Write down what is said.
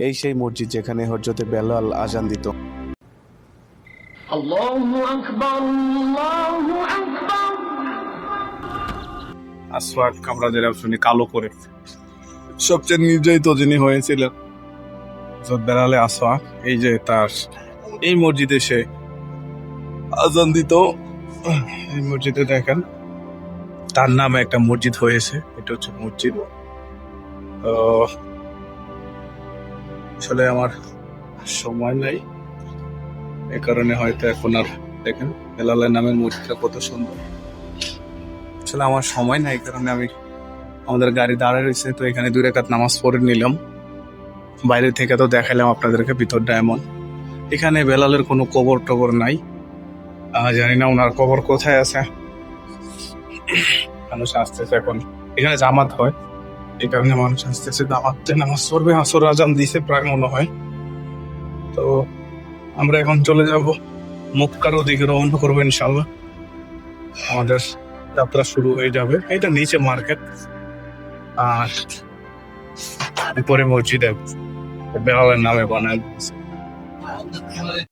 এই সেই মসজিদ যেখানে হযরতে বেলাল আজান দিত। আল্লাহু আকবার, আল্লাহু আকবার। আসওয়াক আমরা যেটা শুনি কালো করে, সবচেয়ে নির্যাতিত যিনি হয়েছিলেন হযরত বেলালে আসওয়াক, এই যে তার এই মসজিদে সে আজান দিত। এই মসজিদে দেখেন তার নামে একটা মসজিদ হয়েছে, এটা হচ্ছে মসজিদ। আসলে আমার সময় নাই, এ কারণে হয়তো এখন আর দেখেন বেলালের নামের মসজিদটা কত সুন্দর। আসলে আমার সময় নাই, এই কারণে আমি আমাদের গাড়ি দাঁড়ায় রয়েছে, তো এখানে 2 রাকাত নামাজ পড়ে নিলাম। বাইরে থেকে তো দেখাইলাম আপনাদেরকে ভিতরটা এমন। এখানে বেলালের কোনো কবর টবর নাই, জানি না ওনার কবর কোথায় আছে। মানুষ আসতেছে এখন, এখানে জামাত হয়, এই কারণে মানুষ আসতেছে জামাতে নামাজ পড়বে। আসর আজান দিছে প্রায় মনে হয়। তো আমরা এখন চলে যাব মক্কার ওদিকে, রওনা করবো ইনশাল্লাহ। আমাদের যাত্রা শুরু হয়ে যাবে। এটা নিচে মার্কেট আর উপরে মসজিদ বেলালের নামে বানায়।